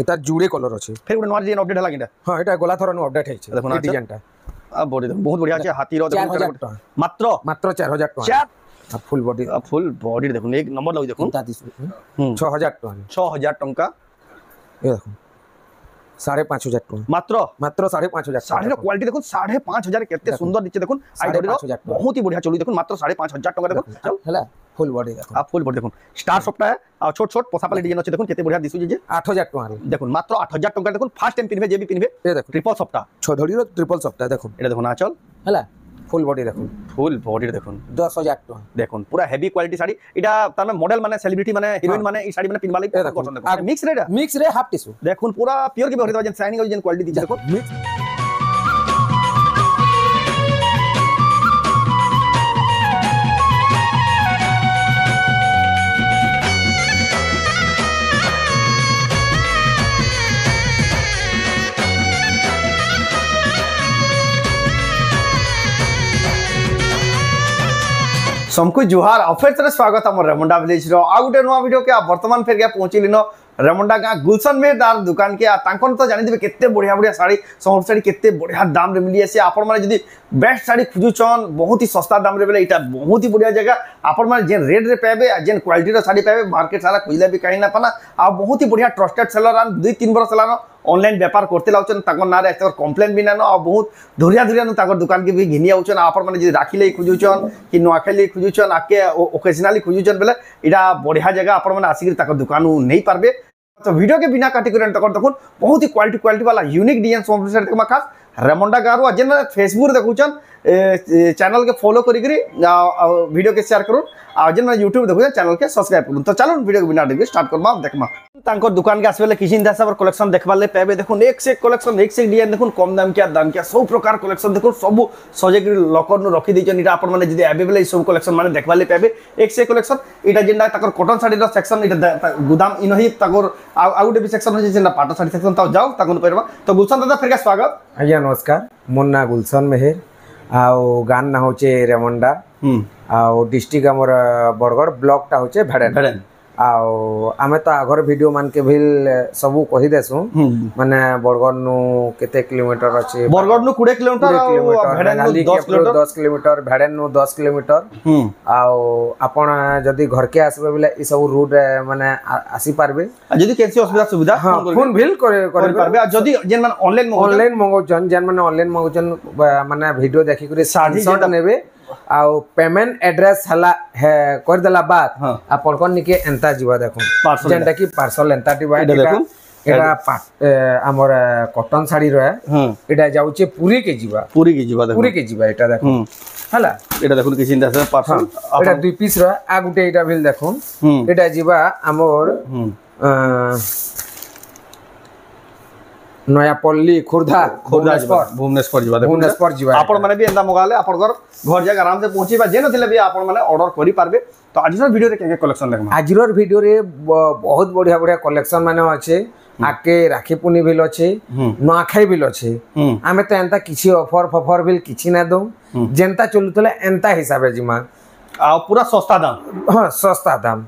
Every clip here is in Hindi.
এটা জুড়ে কলর আছে ফের গোটে নয়া ডিজাইন অপডেট হলা কিটা হ্যাঁ এটা গলা থরন অপডেট হইছে দেখুন এই ডিজাইনটা বডি বহুত বঢ়িয়া আছে হাতির 4000 টাকা মাত্র মাত্র 4000 টাকা চার ফুল বডি দেখুন এক নম্বর লাগি দেখুন 6000 টাকা 6000 টাকা এই দেখুন 5500 টাকা মাত্র মাত্র 5500 শাড়ির কোয়ালিটি দেখুন 5500 কেতে সুন্দর দিচ্ছে দেখুন আইডি বহুত হি বঢ়িয়া চলুই দেখুন মাত্র 5500 টাকা দেখুন হলা ফুল বডি দেখুন ফুল বডি দেখুন স্টার সবটা আর ছোট ছোট পোসাপালি ডিজাইন আছে দেখুন কেতে বঢ়িয়া দিছু যে 8000 টাকা দেখুন মাত্র 8000 টাকা দেখুন ফার্স্ট টাইম পিনবে যেবি পিনবে এই দেখুন ট্রিপল সবটা ছধড়ির ট্রিপল সবটা দেখুন এটা দেখুন আচল হলা ফুল বডি দেখুন ফুল বডি দেখুন 10000 টাকা দেখুন পুরা হেভি কোয়ালিটি শাড়ি এটা তার মানে মডেল মানে সেলিব্রিটি মানে হিরোইন মানে এই শাড়ি মানে পিনবালি পছন্দ করে মিক্স রে হাফ টিস্যু দেখুন পুরা পিওর কি ভরে দেওয়া শাইনিং অরিজিনাল কোয়ালিটি দিচ্ছে দেখুন सबको जुहार अफेर तरह स्वागत है रेमुंडा विलेज रो आ गुटे नुआ वीडियो के वर्तमान फेर गया पहुंची लिनो रेमुंडा गाँ गुलशन में दार दुकान के तांकन तो जानी केते बढ़िया बढ़िया साड़ी समर साड़ी केते बढ़िया दाम रे मिली आसी आपण माने जदी बेस्ट साड़ी खुजुचन बहुत ही सस्ता दाम रे बेले इटा बहुत ही बढ़िया जगह आपण माने जेन रेट रे पाबे जेन क्वालिटी रो साड़ी पाबे मार्केट सारा खुजला भी कहीं ना पाना आ बहुत ही बढ़िया ट्रस्टेड सेलर आन 2-3 वर्ष लानो ऑनलाइन व्यापार करते लाउचन ताकर नारे एतर कंप्लेन भी नानो आ बहुत धुरिया धुरिया नु ताकर दुकान के भी घिनी आउचन आपण माने जदी राखिले खुजुचन कि नुआखेली खुजुचन आके ओकेजनली खुजुचन बेले इटा बढ़िया जगह आपण माने आसी ताकर दुकान नहीं पारबे तो वीडियो के बिना काटी कर देखुन बहुत ही क्वालिटी वाला यूनिक डिजाइन सोमर देखमा खास रेमुंडा गारो जेन फेसबुक देखुचन चैनल के फॉलो करी वीडियो के शेयर करूँ आ जेन यूट्यूब देखुचन चैनल के सब्सक्राइब करूँ तो चलो वीडियो के बिना देखिए स्टार्ट करबा देखमा तांको दुकान के आसबेले किसी हिसाब कलेक्शन देखबाले पाबे देखुन एक से कलेक्शन एक से डिजाइन देखुन कम दाम क्या सब प्रकार कलेक्शन देखुन सब सजेक लकर नु रखी देछन इटा आपण माने जदी अवेलेबल ई सब कलेक्शन माने देखबाले पाबे एक से कलेक्शन इटा जेनटा ताकर कॉटन साड़ी रो सेक्शन इटा गुदाम इनही ताकर आ गुटे भी सेक्शन हो जेनटा पाटो साड़ी सेक्शन ता जाओ ताकन परबा तो गुलशन दादा फिर का स्वागत आज्ञा नमस्कार मोर ना गुलशन मेहर आउ गान ना होचे रेमुंडा आउ डिस्ट्रिक्ट हमर बरगड़ ब्लॉक टा होचे भेड़न आउ आमे तो आगर वीडियो मान के भी सब कहि देसु माने बरगड़ नु केते किलोमीटर अछि बरगड़ नु 20 किलोमीटर आ भेड़न नु 10 किलोमीटर भेड़न नु 10 किलोमीटर आउ आपण जदी घर के आसबे बिले ई सब रूट माने आसी पारबे जदी केसी असुविधा सुविधा फोन बिल करे पारबे आ जदी जेन मान ऑनलाइन मंगोचन जेन माने ऑनलाइन मंगोचन माने वीडियो देखि करे स्क्रीनशॉट नेबे आउ पेमेंट एड्रेस हला है कर देला बात आपण कोन निके एंता जीवा देखो जेंटा की पार्सल एंता दिबा देखो एटा हमर कॉटन साड़ी रो है एटा जाउचे पूरी के जीवा देखो पूरी के जीवा एटा देखो हला एटा देखो किसी इंदा से पार्सल एटा 2 पीस रो आ गुटे एटा बिल देखो एटा जीवा हमर नयापल्ली खुर्दा भुवनेश्वर जीवा आपण माने भी एंदा मगाले आपण घर जाके आराम से पहुंचीबा जेनो थिले भी आपण माने ऑर्डर करि पारबे तो आजिर वीडियो रे के कलेक्शन देखमा आजिर वीडियो रे बहुत बढ़िया बढ़िया कलेक्शन माने अछि आके राखी पुनी बिल अछि नआखाई बिल अछि आमे तो एंता किछि ऑफर बिल किछि ना दो जेंता चलुतले एंता हिसाबे जिमा आ पूरा सस्ता दाम हां सस्ता दाम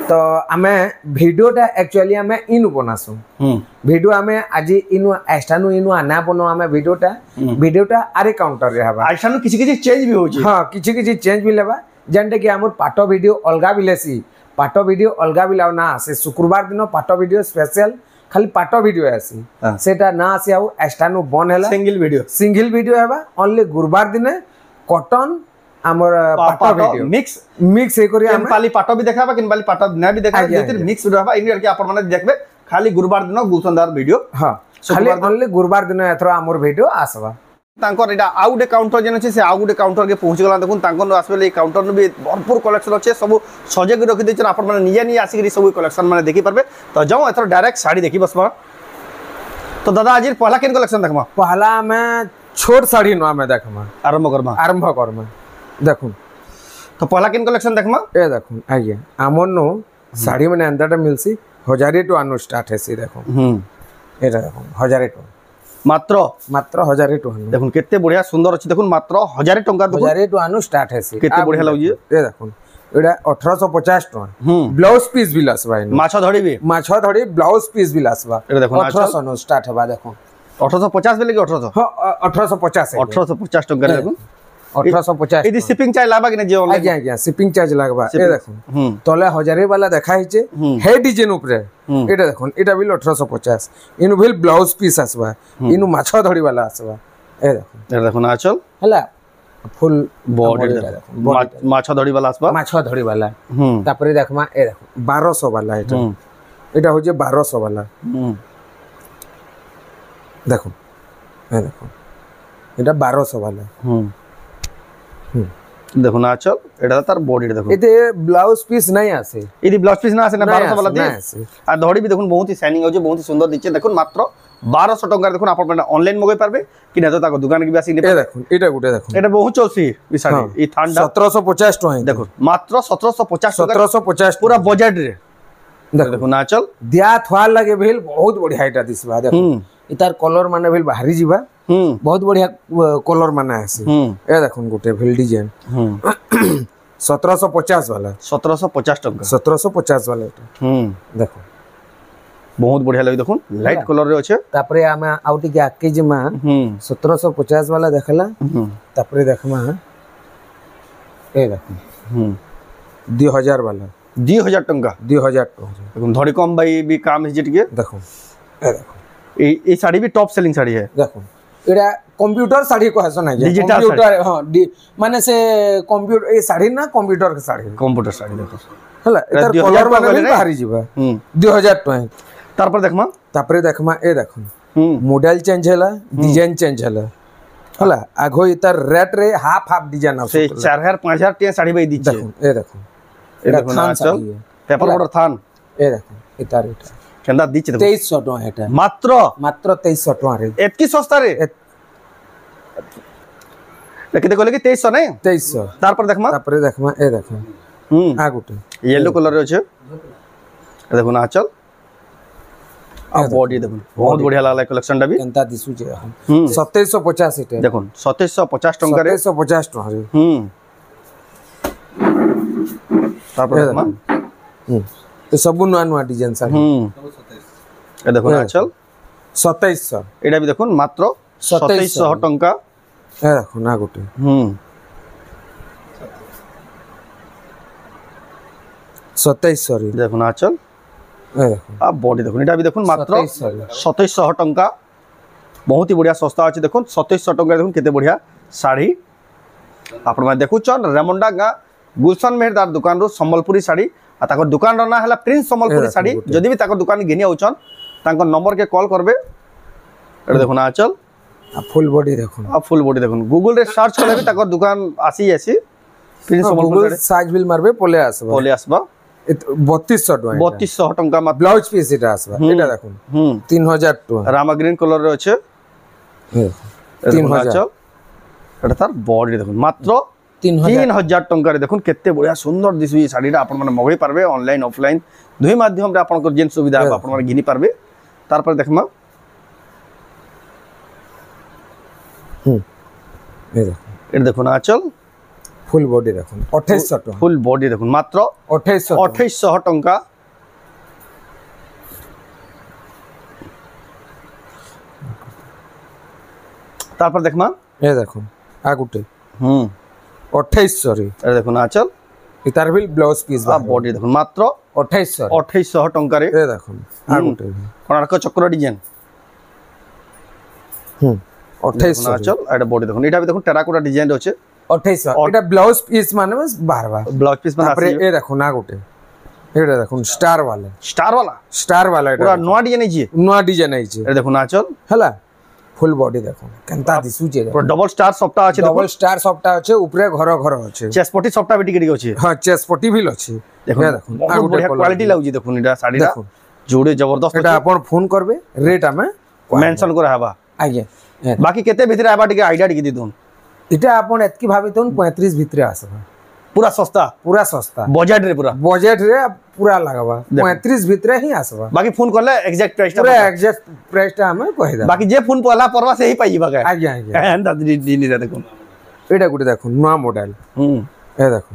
तो आमे वीडियोटा एक्चुअली आमे इनु बनासु वीडियो आमे आज इनु एस्टानु इनु आना बनो आमे वीडियोटा आरे काउंटर रे हबा एस्टानु किछि चेंज भी होछि हां किछि चेंज भी लेबा जेंटे कि हमर पाटो वीडियो अलगा बिलेसी पाटो वीडियो अलगा बिलाव ना से शुक्रवार दिन पाटो वीडियो स्पेशल खाली पाटो वीडियो आसी सेटा ना आसी आउ एस्टानु बन हैला सिंगल वीडियो हेबा ओनली गुरुवार दिन कॉटन हमर पाटो वीडियो मिक्स हे करी हम पाली पाटो भी देखाबा किन पाली पाटो ना भी देखा जेतिर मिक्स वीडियो हबा इन के आपण माने देखबे खाली गुरुवार दिन गुलशनदार वीडियो हां खाली ओनली गुरुवार दिन एथरो हमर वीडियो आसबा तांकर एटा आउडे काउंटर जेन छै से आउडे काउंटर के पहुंच गला देखुन तांकर आसबे ए काउंटर न भी भरपूर कलेक्शन अछि सब सजे के रखि दैछन आपण माने निजे नि आसी के सब कलेक्शन माने देखि परबे तो जाओ एथरो डायरेक्ट साड़ी देखि बसबा तो दादा आज पहला किन कलेक्शन देखमा पहला में छोट साड़ी नो में देखमा आरंभ करमा देखुन तो पहला किन कलेक्शन देखमा ए देखुन आगे हमन नो साड़ी माने अंदरटा मिलसी 1000 टू आनु स्टार्ट है सी देखो एटा देखो 1000 टू मात्र 1000 टू देखुन केते बढ़िया सुंदर अछि देखुन मात्र 1000 टंका 1000 टू आनु स्टार्ट है सी केते बढ़िया लागै ए देखुन एटा 1850 टका ब्लाउज पीस भी लासबा माछ धड़ी भी माछ धड़ी ब्लाउज पीस भी लासबा एटा देखो 1800 नो स्टार्ट हबा देखो 1850 बेले कि 1800 हां 1850 1850 टका देखो 1850 इदी शिपिंग चार्ज लाबा कि ना जे ऑनलाइन आज्ञा शिपिंग चार्ज लागबा ए देखो तले 1000 वाला देखा हिचे हे डिजाइन ऊपर एटा देखो एटा बिल 1850 इनु बिल ब्लाउज पीस आसबा इनु माछ धड़ी वाला आसबा ए देखो ना चल हला फुल बॉडी देखो माछ धड़ी वाला आसबा माछ धड़ी वाला तापरे देखमा ए देखो 1200 वाला एटा एटा हो जे 1200 वाला देखो ए देखो एटा 1200 वाला देखो ना चल एटा तार बॉडी देखो एते ब्लाउज पीस नहीं आसे इदी ब्लाउज पीस ना आसे ना 1200 वाला दे आ धड़ी भी देखो बहुत ही शाइनिंग हो जे बहुत ही सुंदर दिचे देखो मात्र 1200 टका देखो आप ऑनलाइन मगै पारबे कि ना तो ताको दुकान के भी आसी ए देखो एटा गुटे देखो एटा बहुत चलसी ई साड़ी ई थांडा 1750 टका देखो मात्र 1750 1750 पूरा बजट रे देखो ना चल दिया थवाल लगे भेल बहुत बढ़िया एटा दिसबा देखो इतार कलर माने भेल बाहरी जीवा बहुत बढ़िया कलर माने आसी ए देखो गुटे भेल डिजाइन 1750 वाला 1750 टका 1750 वाला एटा देखो बहुत बढ़िया लगे देखो लाइट कलर रे अच्छे तापरे आमे आउटी के आके जमा 1750 वाला देखला तापरे देखमा ए देखो 2000 वाला 2000 टका 2000 टका देखो धड़ी कम भाई भी काम है जे देखो ए देखो ए साड़ी भी टॉप सेलिंग साड़ी है देखो एड़ा कंप्यूटर साड़ी को हसन है कंप्यूटर हां माने से कंप्यूटर ए साड़ी ना कंप्यूटर के साड़ी देखो हला एतर कलर माने बाहरी जीवा 2000 टका तार पर देखमा ए देखो मॉडल चेंज हैला डिजाइन चेंज हैला हला आगो इतर रेट रे हाफ डिजाइन से 4000 5000 टे साड़ी भाई दी देखो ए देखो ना चल पेपर ऑर्डर थान ए देखो इतर एटा केंदा दिच 2300 टका एटा मात्र 2300 टका रे एतकी सस्ता रे लेकिन देखो लेके 2300 नहीं 2300 तार पर देखमा ए देखो आ गुटे येलो कलर रे छै देखो ना चल आ बॉडी देखो बहुत बढ़िया लागला कलेक्शन डा भी केंता दिसु जे 2750 एटा देखो 2750 टका रे 2750 टका रे तार पर देखमा तो सब नुआ डिजाइन साड़ी ए देखो ना चल 2700 एटा भी देखो मात्र 2700 टका ए देखो ना गुटे 2700 रे देखो ना चल ए देखो आ बॉडी देखो एटा भी देखो मात्र 2700 टका बहुत ही बढ़िया सस्ता अछि देखो 2700 टका देखो केते बढ़िया साड़ी आपण माने देखु छन रेमुंडा गा गुलशन मेहरदार दुकान रो संबलपुरी साड़ी आ ताको दुकान रो ना हला प्रिंस संबलपुरी साड़ी जदी भी ताको दुकान घेनी आउछन ताको नंबर के कॉल करबे एटा देखो ना चल आ फुल बॉडी देखो गूगल रे सर्च करले भी ताको दुकान आसी प्रिंस संबलपुरी साइज बिल मारबे पोले आसबा 3200 टका 3200 टका मत ब्लाउज पीस एटा आसबा एटा देखो 3000 टका रामा ग्रीन कलर रे अछि 3000 एटा तार बॉडी देखो मात्र 3000 टका रे देखो केते बढ़िया सुंदर दिसु ई साड़ी आपण माने मगै पारबे ऑनलाइन ऑफलाइन दुई माध्यम रे आपण को जेन सुविधा आपण माने घिनी पारबे तार पर देखमा ए देखो ना चल फुल बॉडी देखो 2800 टका फुल बॉडी देखो मात्र 2800 टका तार पर देखमा ए देखो आ गुटे 2800 रे ए देखो ना चल इतार बिल ब्लाउज पीस बा बॉडी देखो मात्र 2800 टका रे ए देखो आ गुटे कोणार्क चक्र डिजाइन 2800 चल एटा बॉडी देखो एटा भी देखो टेराकोटा डिजाइन होचे 2800 एटा ब्लाउज पीस माने बस बारवा ब्लाउज पीस माने तापरे ए देखो ना गुटे एटा देखो स्टार वाला एटा पूरा नवा डिजाइन छै नवा डिजाइन छै ए देखो ना चल हला फुल बॉडी देखो केनता दिसु जे पूरा डबल स्टार सफ्टा अछि डबल स्टार सफ्टा अछि ऊपरे घर अछि चेस्ट पट्टी सफ्टा बेटी करी अछि हां चेस्ट पट्टी भी अछि देखो बहुत बढ़िया क्वालिटी लागु देखो एटा साड़ी रा जोड़े जबरदस्त एटा अपन फोन करबे रेट हमें मेंशन कर हबा आगे बाकी केते भितरे आबा टिके आईडिया टिके दिदुन इटा अपन एतकी भाबितन 35 भितरे आसबा पूरा सस्ता बजट रे पूरा लगबा 35 भितरे ही आसबा बाकी फोन करले एग्जैक्ट प्राइस ता हमें कहि दा बाकी जे फोन पहला परवा से ही पाई बगा आगे एंदा दी नी देखो एटा गुटे देखो नवा मॉडल ए देखो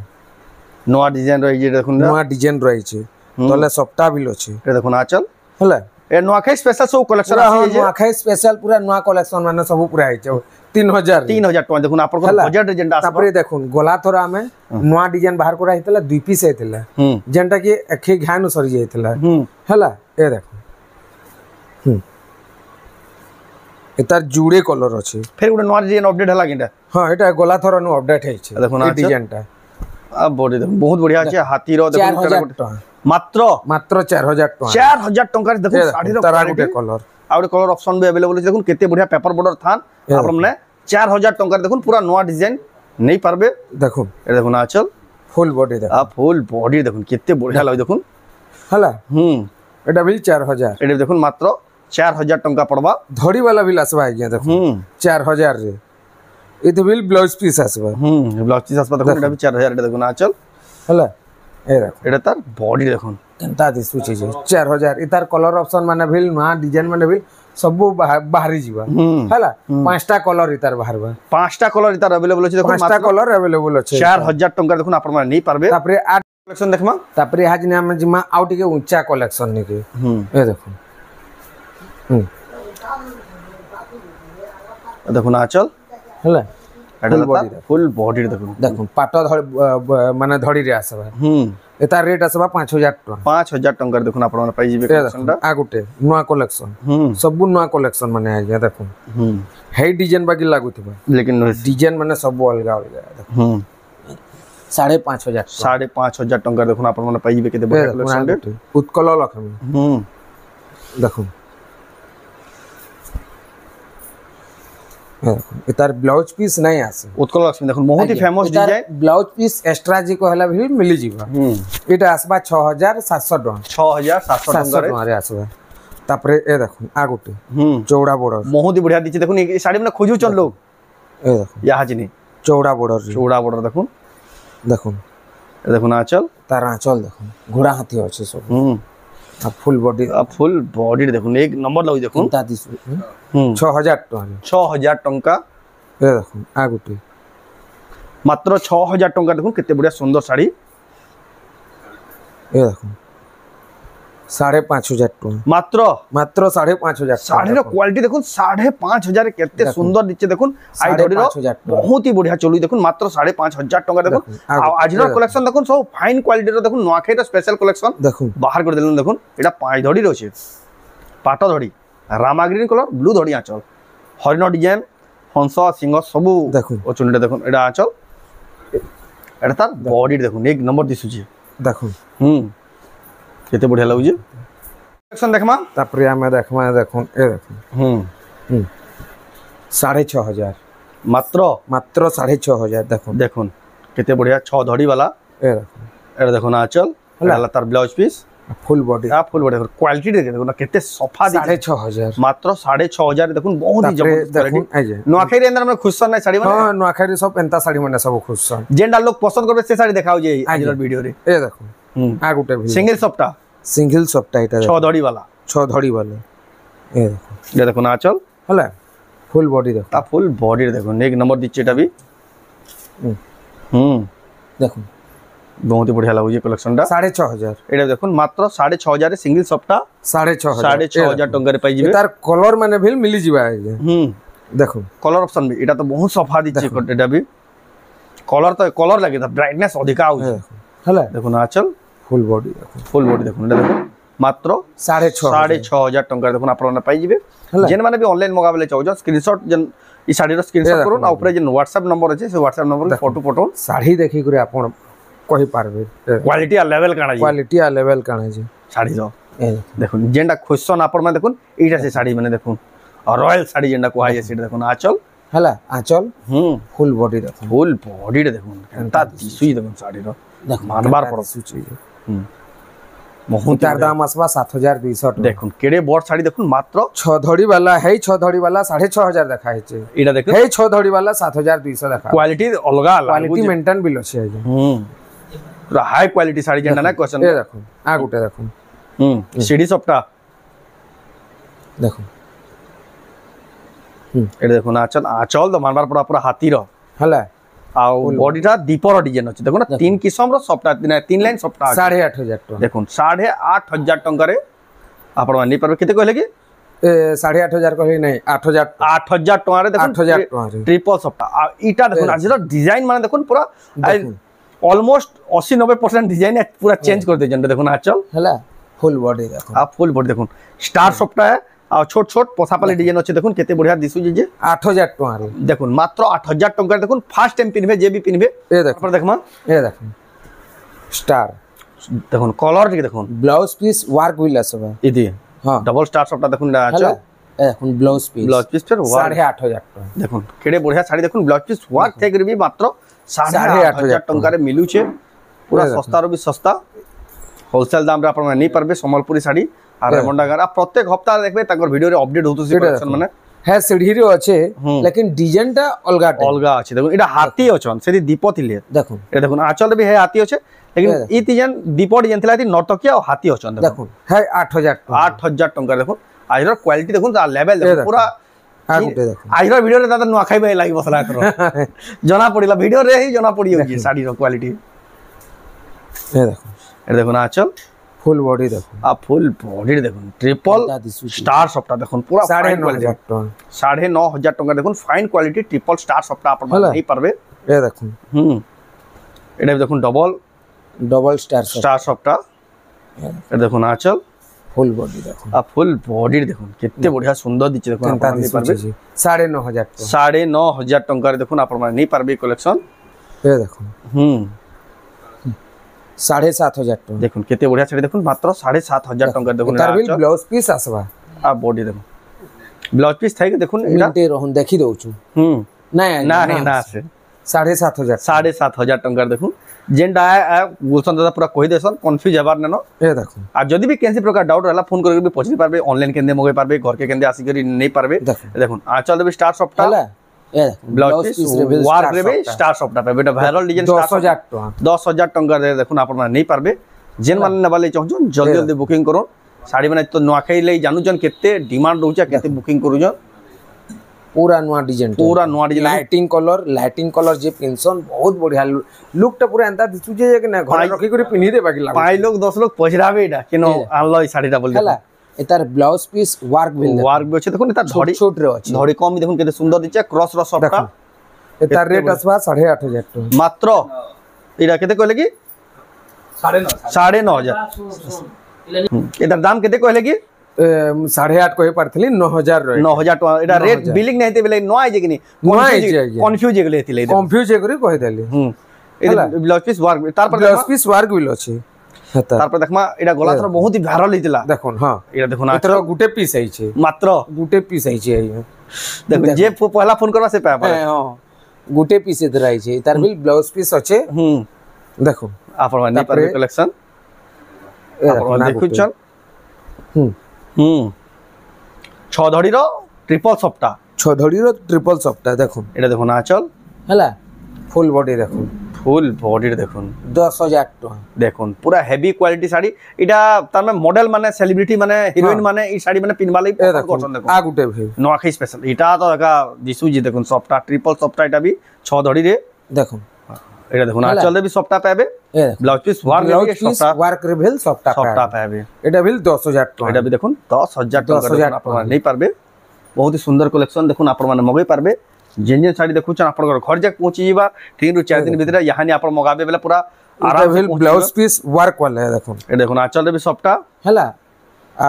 নয়া ডিজাইন রয়েছে দেখুন নয়া ডিজাইন রয়েছে তলে সফটা বিল আছে এটা দেখুন আঁচল হলা এ নোয়াখাই স্পেশাল সব কালেকশন আছে এই যে নোয়াখাই স্পেশাল পুরা নয়া কালেকশন মানে সব পুরা হইছে 3000 টাকা দেখুন আপনার বাজেট যেটা আসবে তারপরে দেখুন গলা থরা আমি নয়া ডিজাইন বাহার করা হইতলা 2 পিস হইতলা যেটা কি এখে ঘানু সরি যাইতলা হলা এ দেখুন এটার জুড়ে কলর আছে ফের গোটে নয়া ডিজাইন আপডেট হলা কিটা হ্যাঁ এটা গলা থরা নু আপডেট হইছে দেখুন এই ডিজাইনটা বডি দেখুন বহুত বঢ়িয়া আছে হাতির দেখুন 4000 টাকা মাত্র 4000 টাকা 4000 টাকা দেখুন শাড়ির তারা গুটে কলর আর কলর অপশন भी अवेलेबल আছে দেখুন কেতে বঢ়িয়া পেপার বর্ডর থান আপন মানে 4000 টাকা দেখুন পুরা নয়া ডিজাইন নেই পারবে দেখুন এটা দেখুন আঁচল ফুল বডি দেখুন ফুল বডি দেখুন কেতে বঢ়িয়া লাগে দেখুন হলা এটা বিল 4000 এটা দেখুন মাত্র 4000 টাকা পড়বা ধড়ি वाला বিল আসবা আজ্ঞা দেখুন 4000 রে এতে বিল ব্লাউজ পিস আসবা ব্লাউজ পিস আসবা দেখুন এটা 4000 এটা দেখুন আঁচল হলা এই দেখুন এটা তার বডি দেখুন কেনতা দিসুছি 4000 ইতার কলর অপশন মানে ভিল না ডিজাইন মানে ভিল সব বাহারি ଯିବା হলা পাঁচটা কলর ইতার বাহারবা পাঁচটা কলর ইতার अवेलेबल আছে দেখুন পাঁচটা কলর अवेलेबल আছে 4000 টাকা দেখুন আপন মানে নেই পারবে তারপরে আট কালেকশন দেখমা তারপরে আজ নে আমি জিমা আউ টিকে উঁচা কালেকশন নিকে এই দেখুন দেখুন আঁচল হলা এটা ফুল বডি দেখুন দেখুন পাট ধড়ি মানে ধড়ি রে আসবা এটা রেট আসবা 5000 টাকা 5000 টাকা দেখুন আপন মানে পাই যাবে কালেকশনটা আ গুটে নয়া কালেকশন সবু নয়া কালেকশন মানে আজ্ঞা দেখুন হেই ডিজাইন বাকি লাগুথিবা लेकिन ডিজাইন মানে সব অলগা অলগা দেখুন 5500 5500 টাকা দেখুন আপন মানে পাই যাবে কেতে বড় কালেকশন উৎকল লক্ষ্মী দেখুন এটার ব্লাউজ পিস নাই আছে উৎকল লক্ষ্মী দেখুন বহুত হি famous design blouse piece extra জি কহলা ভিল মিলি ଯିবা এটা আসবা 6700 টাকা 6700 টাকা রে আসবা তারপরে এ দেখুন আ গুটে চৌড়া বড় বহুত হি বঢ়িয়া দিছে দেখুন এই শাড়ি মানে খোঁজু চল লোক এ দেখুন ইয়া হাজিনি চৌড়া বড় দেখুন দেখুন দেখুন আঁচল তার আঁচল দেখুন ঘোড়া হাতি আছে সব আর ফুল বডি দেখুন এক নম্বর লাগি দেখুন তা দিছু 6000 টাকা 6000 টাকা এ দেখুন আ গুটে মাত্র 6000 টাকা দেখুন কেতে বড়িয়া সুন্দর শাড়ি এ দেখুন 5500 টাকা মাত্র 5500 শাড়ির কোয়ালিটি দেখুন 5500 কেতে সুন্দর দিচ্ছে দেখুন আই ধরির বহুত হি বঢ়িয়া চলুই দেখুন মাত্র 5500 টাকা দেখুন আজরার কালেকশন দেখুন সব ফাইন কোয়ালিটির দেখুন নোয়াখাইটা স্পেশাল কালেকশন দেখুন বাহার করে দিলেন দেখুন এটা পাঁচ ধড়ি রয়েছে পাট ধড়ি রামা গ্রিন কলর ব্লু ধড়ি আঁচল হরিণ ডিজাইন হংস সিংহ সবু দেখুন চুনিটা দেখুন এটা আঁচল এটা তার বডি দেখুন এক নম্বর দিশুছি দেখুন কেতে বঢ়িয়া লাগুছে কালেকশন দেখমা তারপরে আমি দেখমা দেখুন এ দেখুন 6500 মাত্র 6500 দেখুন দেখুন কেতে বঢ়িয়া 6 ধড়ি वाला এ দেখুন এটা দেখুন আঁচল এটা তার blouse piece full body quality দেখুন কেতে সফা দিছে 6500 মাত্র 6500 দেখুন বহুত হি জবরদস্ত দেখুন এই যে নোয়াখাইর এন্দার মানে খুশন নাই শাড়ি মানে হ্যাঁ নোয়াখাইর সব এন্তা শাড়ি মানে সব খুশন যেটা লোক পছন্দ করবে সে শাড়ি দেখাও যে আজকের ভিডিও রে এ দেখুন আ গুটে সিঙ্গেল সফটা এটা 6 ধড়ি वाला এ দেখুন এটা দেখুন আঁচল হলা ফুল বডি দেখুন তা ফুল বডি দেখুন এক নম্বর দিচ্ছে এটা भी দেখুন बहुत ही बढ़िया लाଗୁଛି কলেকশনটা 6500 এটা দেখুন মাত্র 6500 এ সিঙ্গেল সফটা 6500 টাকারে পাই যাবে তার কলর মানে ভিল মিলিଯିবা আইছে দেখুন কলর অপশন भी এটা তো বহুত সফা দিচ্ছে এটা भी কলর লাগে তা ব্রাইটনেস অধিকা আউছে হলা দেখুন আঁচল ফুল বডি দেখুন এটা দেখুন মাত্র 6500 টাকা দেখুন আপনারা পাই যাবে যেন মানে भी অনলাइन মগাবলে চাও স্ক্রিনশট যেন এই শাড়ির স্ক্রিনশট করুন আর উপরে যে WhatsApp নম্বর আছে সেই WhatsApp নম্বরে ফটো পঠাও শাড়ি দেখি করে আপন কই পারবে কোয়ালিটি আর লেভেল কানা যে শাড়ি দেখুন যেটা খুশন আপন মানে দেখুন এইটা সে শাড়ি মানে দেখুন আর রয়্যাল শাড়ি যেটা কোয়া যায় সেটা দেখুন আঁচল হলা আঁচল ফুল বডি দেখুন তা দিশুই দেখুন শাড়ির দেখুন মানবার পর সুচি তার দাম আসবা 7200 দেখুন কেড়ে বড় শাড়ি দেখুন মাত্র 6 ধড়ি वाला হেই 6 ধড়ি वाला 6500 দেখা হইছে এটা দেখুন হেই 6 ধড়ি वाला 7200 দেখা কোয়ালিটি অলগা কোয়ালিটি মেইনটেইন বিল আছে পুরা হাই কোয়ালিটি শাড়ি যেটা না কোশ্চেন এ দেখুন আ গুটে দেখুন সিডি সফটা দেখুন এটা দেখুন আঁচল তো মানবার পড়া পুরা হাতির হলা आ बॉडीटा दीपर डिजाइन अछि देखो ना तीन किस्म रो सफ्टा तीन लाइन सफ्टा 8,500 टका देखो 8,500 टका रे आपण मानि परबे केते कहले कि 8,500 कहले नहीं 8,000 टका रे देखो 8,000 टका ट्रिपल सफ्टा आ इटा देखो आज डिजाइन माने देखो पूरा ऑलमोस्ट 80-90% डिजाइन पूरा चेंज कर दे जन देखो ना चल हला फुल बॉडी देखो आ फुल बॉडी देखो स्टार सफ्टा है आ छोट छोट पोसापाली डिजाइन अछि देखो केते बढ़िया दिसु जे 8,000 टका रे देखो मात्र 8,000 टका देखो फर्स्ट टाइम पिनबे जे भी पिनबे ए देखो पर देखमा ए देखो स्टार देखो कलर के देखो ब्लाउज पीस वर्क विल असबा इदी हां डबल स्टार सफ्टा देखो ना अच्छा ए देखो ब्लाउज पीस पर 8,500 टका देखो केडे बढ़िया साड़ी देखो ब्लाउज पीस वर्क थे भी मात्र 8,500 टका रे मिलु छे पूरा सस्ता रो भी सस्ता होलसेल दाम रे आपण नै परबे संबलपुरी साड़ी आ रेमंडा गारा प्रत्येक हफ्ता देखबे ताकर वीडियो रे अपडेट होतो से कलेक्शन माने है सीढ़ी रे अच्छे लेकिन डिजाइन टा अलगा अछि देखो एटा हाथी अछन सेदी दीप थिले देखो ए देखो आंचल भी है हाथी अछे लेकिन ई डिजाइन दीप डिजाइन थिला थी नर्तकिया और हाथी अछन देखो है 8,000 टका देखो आइर क्वालिटी देखो लेवल देखो पूरा आ गुटे देखो आइर वीडियो रे दादा नुआ खाइबे लागि बसला कर जना पड़िला वीडियो रे ही जना पड़ी होगी साड़ी रो क्वालिटी ए देखो ना आंचल फुल बॉडी देखो आ फुल बॉडी देखो ट्रिपल स्टार सफ्टा देखो पूरा 9,500 टका 9,500 टका देखो फाइन क्वालिटी ट्रिपल स्टार सफ्टा अपन नहीं परबे ए देखो एटा देखो डबल स्टार सफ्टा ए देखो ना चल फुल बॉडी देखो आ फुल बॉडी देखो केते बढ़िया सुंदर दिचे देखो अपन नहीं परबे 9,500 टका 9,500 टका देखो अपन नहीं परबे कलेक्शन ए देखो 7,500 टका देखो केते बढ़िया साड़ी देखो मात्र 7,500 टका देखो तार बिल ब्लाउज पीस आसबा आ बॉडी देखो ब्लाउज पीस थाई के देखो मिनटे रहन देखि दउछु नहीं ना से 7,500 टका देखो जेंडा गुलशन दादा पूरा कहि देसन कंफ्यूज हेबार ननो ए देखो आ जदी भी केनसी प्रकार डाउट रहला फोन करके भी पछरी पारबे ऑनलाइन केंदे मगे पारबे घर के केंदे आसी करी नहीं पारबे देखो आ चल भी स्टार सफ्टा ए ब्लाउज पीस वार्क रे भी स्टार सफ्टा पे बेटा वायरल डिजाइन 10,000 टका 10,000 टका दे देखो आपण नहीं पारबे जेन माने नबाले चाहजो जल्दी जल्दी बुकिंग करो साड़ी माने तो नुआखाई ले जानू जन केते डिमांड रहउचा केते बुकिंग करू जन पूरा नुआ डिजाइन लाइटिंग कलर जे पिनसन बहुत बढ़िया लुक टा पूरा एंता दिसु जे कि ना घर रखी करी पिनी दे बाकी लाग पाई लोग 10 लोग पछराबे एटा केनो आनलो ई साड़ीटा बोल हला एतार ब्लाउज पीस वर्क भी अछि देखो एता धड़ी छोट रे अछि धड़ी कम देखो केते सुंदर दिचे क्रॉस रो सफ्टा एतार रेट असबा 8,500 टका मात्र एटा केते कहले कि 9,500 एतार दाम केते कहले कि 8,500 कहि परथली 9,000 रे 9,000 टका एटा रेट बिलिंग नै हेते बेले न आइ जे कि नहीं कंफ्यूज हे गेले हेतिले कंफ्यूज हे करी कहि देली एटा ब्लाउज पीस वर्क तार पर ब्लाउज पीस वर्क विल अछि तार पर देखमा एटा गला थर बहुत ही वायरल हितला देखो हां एटा देखो ना एतरो गुटे पीस आइ छै मात्र गुटे पीस आइ छै देखो जे पहला फोन करबा से पाबा हां गुटे पीस इधर आइ छै तार बिल ब्लाउज पीस अछि देखो आपण माने पर कलेक्शन आपण देखु चल छ धड़ी रो ट्रिपल सफ्टा देखो एटा देखो ना चल हला फुल बॉडी देखो फुल बॉडी देखो 10,000 टका देखो पूरा हेवी क्वालिटी साड़ी इटा तार में मॉडल माने सेलिब्रिटी माने हीरोइन माने ई साड़ी माने पिनवा लई पसंद देखो आ गुटे भी नोआखी स्पेशल इटा तो का दिसु जी देखो सफ्टा ट्रिपल सफ्टा इटा भी 6 धड़ी रे देखो एटा देखो ना चल भी सफ्टा पाबे ब्लाउज पीस वर्क रे भेल सफ्टा पाबे एटा भेल 10,000 टका एटा भी देखो 10,000 टका आपण नहीं पारबे बहुत ही सुंदर कलेक्शन देखो आपण माने मगै पारबे जेन साड़ी देखु छ आपण घर जाक पहुंची जीवा 3 रु 4 दिन भीतर यहां नि आपण मगाबे बेला पूरा आराम से ब्लाउज पीस वर्क वाला है देखो ए देखो ना चल रे भी सफ्टा हला आ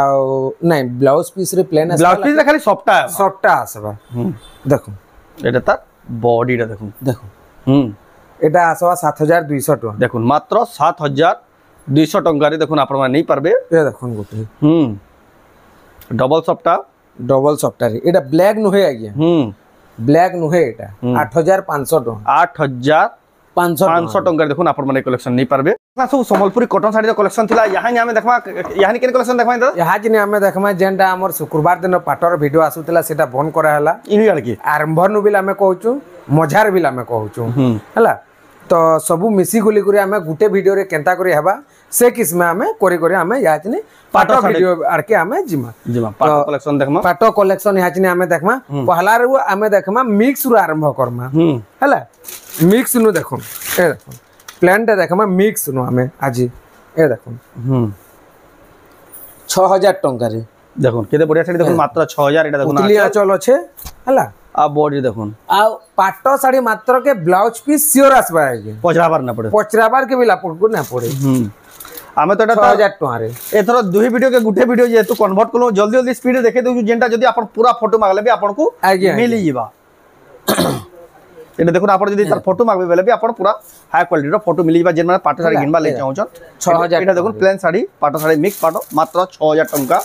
नहीं ब्लाउज पीस रे प्लेन ब्लाउज पीस खाली सफ्टा आसबा देखो एटा त बॉडी रे देखो एटा आसबा 7,200 टका देखो मात्र 7,200 टका रे देखो आपण नहीं पारबे ए देखो गोटे डबल सफ्टा रे एटा ब्लैक नुहे आगिया ब्लैक नुहे एटा 8,500 टका 8,500 टका देखो आपण माने कलेक्शन नहीं पारबे सब संबलपुरी कॉटन साड़ी रो कलेक्शन थिला यहां हमें देखमा यहां केन कलेक्शन देखमा दादा यहां जिने हमें देखमा जेंटा हमर शुक्रवार दिन पाटर वीडियो आसुतला सेटा बन करा हला इनी आड़ की आरंभ नु बिल हमें कहउचू मझार बिल हमें कहउचू हला तो सबु मिसी गुली करी हमें गुटे वीडियो रे केंता करी हेबा से किस्म हमें कोरी कोरी हमें याचने पाटो वीडियो आरके हमें जिमा पाटो कलेक्शन देखमा पाटो कलेक्शन याचने हमें देखमा पहला रे हमें देखमा मिक्स रु आरंभ करमा हला मिक्स नु देखो ए देखो प्लान टा देखमा मिक्स नु हमें आज ए देखो 6000 टंका रे देखो केते बढ़िया साड़ी देखो मात्र 6000 एटा देखो उतली आंचल अच्छे हला आ बॉडी देखो आ पाटो साड़ी मात्र के ब्लाउज पीस सियोर आसबा है पचराबार ना पड़े पचराबार के भी लापड़ को ना पड़े आमे तो 6000 टका रे एथरो दुही वीडियो के गुटे वीडियो जे तू कन्वर्ट कलो जल्दी जल्दी स्पीड देखे दउ जेंटा जदी आपण पूरा फोटो मागले भी आपण को मिली जीवा एटा देखो आपण जदी तार फोटो मागबे बेले भी आपण पूरा हाई क्वालिटी रो फोटो मिली जीवा जेन माने पाटो साड़ी गिनबा ले चाहौ छ 6000 एटा देखो प्लेन साड़ी पाटो साड़ी मिक्स पाटो मात्र 6000 टंका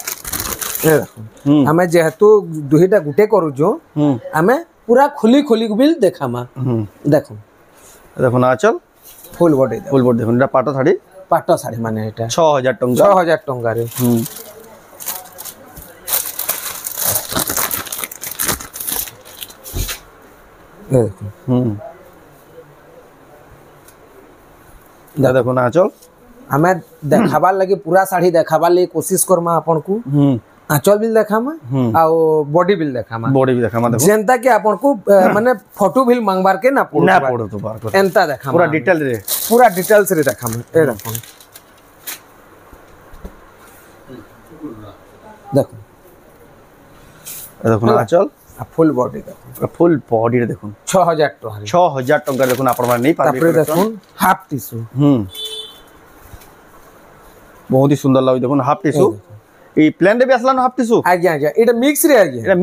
हमें जेहेतु दुहीटा गुटे करू जो हमें पूरा खुली खुली बिल देखामा देखो देखो ना चल फुल बॉडी देखो एटा पाटो साड़ी माने एटा 6000 टंका 6000 टंका रे देखो ना चल हमें देखाबार लगे पूरा साड़ी देखाबार लगे कोशिश करमा आपन को आंचल बिल देखामा आ बॉडी बिल देखामा देखो जेंता के आपन को माने फोटो बिल मांगबार के ना पड़ो तो बार एंता देखामा पूरा डिटेल्स रे देखामा ए देखो देखो ना चल फुल बॉडी देखो 6000 टका 6000 टका देखो आपण माने नहीं पाबे तापर देखो हाफ टिश्यू बहुत ही सुंदर लागो देखो हाफ टिश्यू ई प्लेन रे भी असला न हाफ टिश्यू आज्ञा एटा मिक्स रे एटा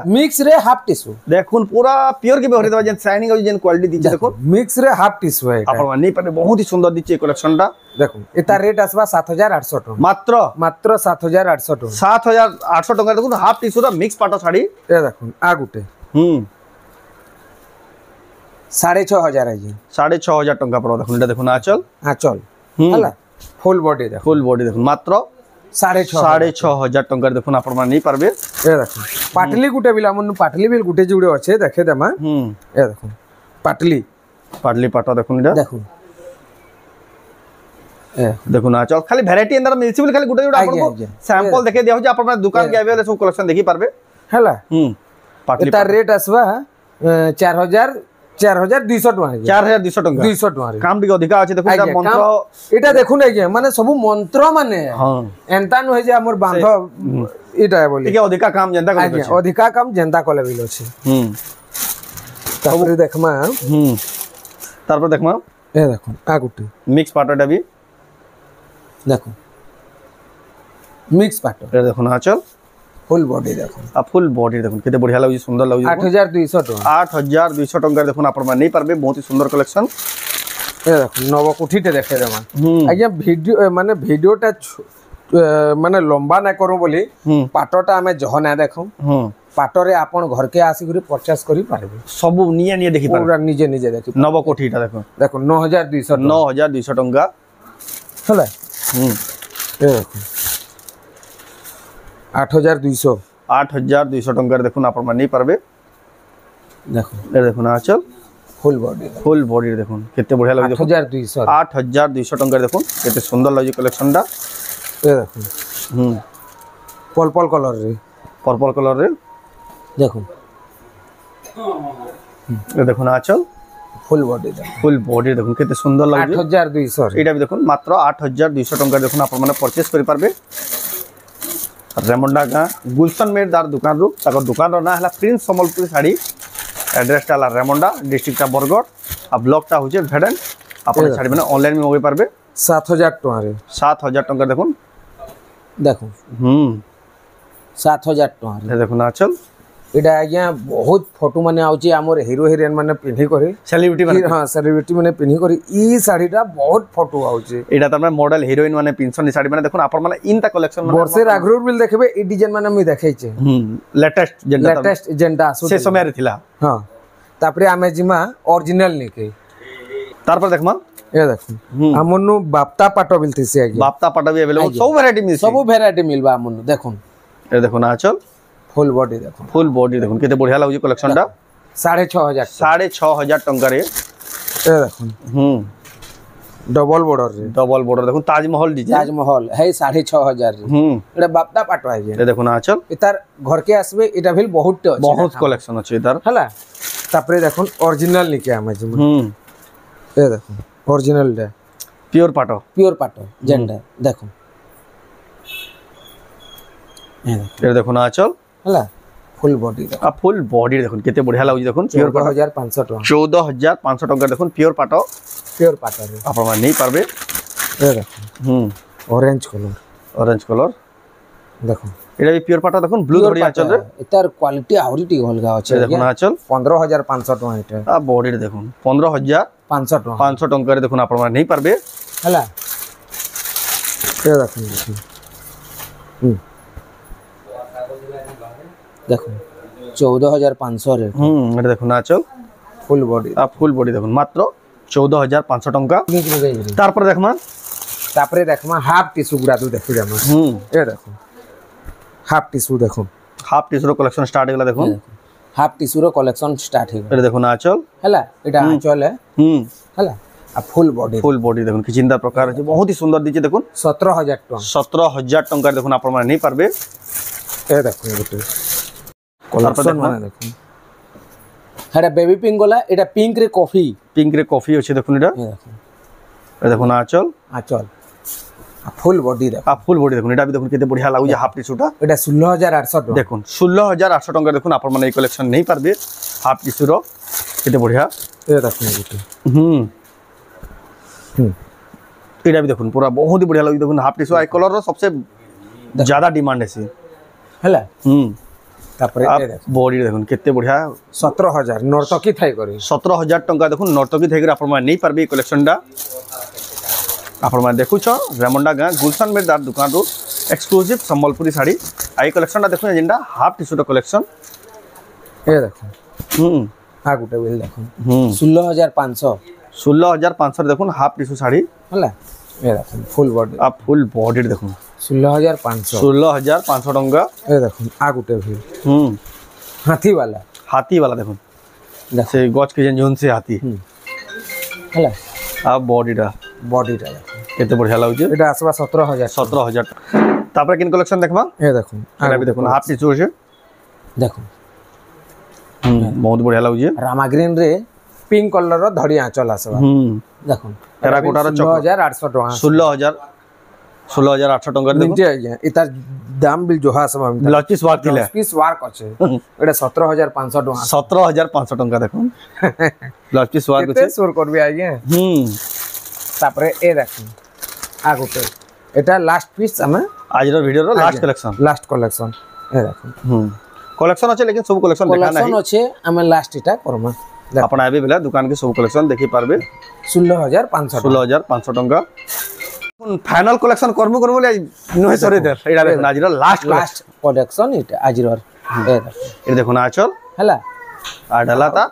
मिक्स रे हाफ टिश्यू देखो पूरा प्योर के बेहरे दवा जेन शाइनिंग और जेन क्वालिटी दीचे देखो मिक्स रे हाफ टिश्यू है आपण माने नहीं पाबे बहुत ही सुंदर दीचे कलेक्शन टा देखो एता रेट आसबा 7800 टका मात्र 7800 टका 7800 टका देखो हाफ टिश्यू रा मिक्स पाटो साड़ी ए देखो आ गुटे 6500 है ये 6500 टका पड़ो देखो एटा देखो ना चल हला फुल बॉडी देखो मात्र 6500 टका देखो आपण माने नहीं पारबे ए देखो पाटली गुटे बिला मन पाटली बिल गुटे जुड़े अच्छे देखे देमा ए देखो पाटली पाटो देखो एटा देखो ना चल खाली वैरायटी अंदर मिलछि बोले खाली गुटे जुड़े आपण को सैंपल देखे दिया हो जे आपण दुकान के आबे सब कलेक्शन देखि पारबे हला पाटली एता रेट आसबा 4200 टका 4200 टका 200 टका काम भी अधिका अछि देखो एटा मंत्र एटा देखु नै के माने सब मंत्र माने हां एंता न होय जे हमर बांध एटा बोली के अधिका काम जनता करे अछि अधिका काम जनता कोले बिल अछि तापर देखमा तापर देखमा ए देखो आ गुटी मिक्स पाटोटा भी देखो मिक्स पाटो ए देखो ना चल फुल बॉडी देखो आ फुल बॉडी देखो केते बढ़िया लागै सुंदर लागै 8200 टका 8200 टका देखो आपण माने नहीं पारबे बहुत ही सुंदर कलेक्शन ए देखो नव कोठीटे देखे देमा आज्ञा वीडियो माने वीडियोटा माने लंबा ना करू बोली पाटोटा हमें जह ना देखो पाटरे आपण घर के आसी गुरी परचेस करी पारबे सब निया देखि पारबे पूरा निजे देखि नव कोठीटा देखो 9200 टका हला ए देखो 8200 टका देखो आपण माने नहीं पारबे देखो देखो ना चल फुल बॉडी देखो केते बढ़िया लागे 8200 टका देखो केते सुंदर लागे कलेक्शन टा ए देखो पर्पल कलर रे देखो ए देखो ना चल फुल बॉडी देखो केते सुंदर लागे 8200 एटा भी देखो मात्र 8200 टका देखो आपण माने परचेस करि पारबे रेमुंडा गाँ गुलशन मेर दार दुकान रू ताकर दुकान रो ना हला प्रिंस संबलपुरी साड़ी एड्रेस टा रेमुंडा डिस्ट्रिक्ट टा बरगढ़ आ ब्लॉक टा होचे भेडन अपन साड़ी माने ऑनलाइन में मगे पारबे 7000 टका रे 7000 टका देखो 7000 टका देखो ना चल एटा आज्ञा बहुत फोटो माने आउची हमर हीरो हीरोइन माने पिन्ही करी सेलिब्रिटी माने हां सेलिब्रिटी माने पिन्ही करी ई साड़ीटा बहुत फोटो आउची एटा त मॉडल हीरोइन माने पिनसन साड़ी माने देखो आपण माने इन ता कलेक्शन माने वर्षे राघुर बिल देखबे ई डिजाइन माने मी देखै छै लेटेस्ट जेंटा से समय रे थिला हां तापरे आमे जिमा ओरिजिनल निके तारपर देखमा ए देखो हमनु बाप्ता पाटो बिल थिसे आज्ञा बाप्ता पाटो भी अवेलेबल सब वैरायटी मिलबा हमनु देखो ए देखो ना चल फुल बॉडी देखो केते बढ़िया लागै कलेक्शन टा 6500 टंका रे ए देखो डबल बॉर्डर देखो ताजमहल है 6500 रे एटा बाप्ता पाटो है ये देखो ना चल इतार घर के आसबे एटा भेल बहुत कलेक्शन अछि इतार हला तापरे देखो ओरिजिनल निके आमे जिम ए देखो ओरिजिनल रे प्योर पाटो जेंडा देखो ये देखो ना चल हला फुल बॉडी आ फुल बॉडी देखो केते बढ़िया लागु देखो प्योर पाटो 14500 टका 14500 टका देखो प्योर पाटो रे आपण मान नहीं पारबे ए देखो ऑरेंज कलर देखो एटा भी प्योर पाटो देखो ब्लू धड़ी आंचल रे एतार क्वालिटी आउरी टी हलगा अछि देखो ना आंचल 15500 टका एटा आ बॉडी रे देखो 15500 टका 500 टका रे देखो आपण मान नहीं पारबे हला ए देखो देखो 14500 रे एटा देखो ना चल फुल बॉडी देखो मात्र 14500 टका तार पर देखमा तापरे देखमा हाफ टिश्यू गुडा तू देखि जामा ए देखो हाफ टिश्यू रो कलेक्शन स्टार्ट हेला देखो हाफ टिश्यू रो कलेक्शन स्टार्ट हे एटा देखो ना चल हला एटा आंचल है हला आ फुल बॉडी देखो कि चिंता प्रकार है बहुत ही सुंदर दिचे देखो 17000 टका देखो आपण माने नहीं पारबे ए देखो गोटे कलेक्शन माने देखो हेडा बेबी पिंक गोला एटा पिंक रे कॉफी अछि देखो एटा ए देखो ना आंचल फुल बॉडी देखो एटा भी देखो केते बढ़िया लागु जे हाफ टिश्यूटा एटा 16800 टका देखो 16800 टका देखो आपण माने कलेक्शन नहीं पारबे हाफ टिश्यू रो केते बढ़िया ए देखो गोटे एटा भी देखो पूरा बहुत ही बढ़िया लागु देखो हाफ टिश्यू आई कलर रो सबसे ज्यादा डिमांड है सी हला तापरे ए देखो बॉडी देखो केते बढ़िया 17000 नर्तकी थाई करी 17000 टका देखो नर्तकी थाई करी आपण माने नहीं पारबे कलेक्शनटा आपण माने देखु छ रेमुंडा गां गुलशन मेदार दुकान रो एक्सक्लूसिव संबलपुरी साड़ी आई कलेक्शनटा देखो जेंडा हाफ टिश्यू कलेक्शन ए देखो आ गुटे बिल देखो 16500 देखो हाफ टिश्यू साड़ी हला ए देखो फुल बॉडी देखो 16500 टका ए देखो आ गुटे भी हाथी वाला देखो से गच के जोन से हाथी हला आ बॉडीटा देखो केते बढ़िया लागु जे एटा आसबा 17000 तापर किन कलेक्शन देखबा ए देखो एटा भी देखो हाफ टिश्यू छे देखो बहुत बढ़िया लागु जे रामा ग्रीन रे पिंक कलर रो धड़ी आंचल आसबा देखो टेराकोटा रो 16800 टका 16800 टका देखो आज्ञा इता दाम बिल जोहा आसबा लचीस वार थिले पीस वार कछे एटा 17500 टका 17500 टका देखो लचीस वार कछे सुर करबे आज्ञा तापरे ए देखो आ गुटे एटा लास्ट पीस हमें आज रो वीडियो रो लास्ट कलेक्शन ए देखो कलेक्शन अच्छे लेकिन सब कलेक्शन देखा नहीं कलेक्शन अच्छे हमें लास्ट इटा करमा अपन आबे बेला दुकान के सब कलेक्शन देखि पारबे 16500 टका फाइनल कलेक्शन करमु ले नहे सरे दे एडा देखो आज रो लास्ट कलेक्शन इटा आज रो ए देखो ना चल हला आ डाला ता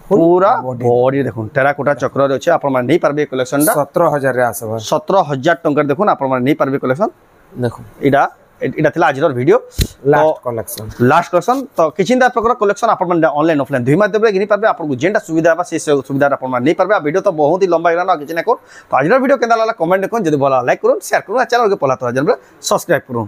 पूरा बॉडी देखो टेराकोटा चक्र रे अछि अपन मान नहीं पारबे कलेक्शन 17000 रे आसबा 17000 टका देखो अपन मान नहीं पारबे कलेक्शन देखो एटा थिला आज वीडियो लास्ट कलेक्शन तो किछिंदा प्रकार कलेक्शन आपण मन ऑनलाइन ऑफलाइन दुई माध्यम रे गिनी पारबे आपण को जेंटा सुविधा बा से सुविधा आपण मन नहीं पारबे वीडियो तो बहुत ही लंबा इराना किछ ना को तो आज वीडियो केंदा लागला कमेंट कोन जदी भला लाइक करूं शेयर करूं चैनल के पला तो जरूर सब्सक्राइब करूं।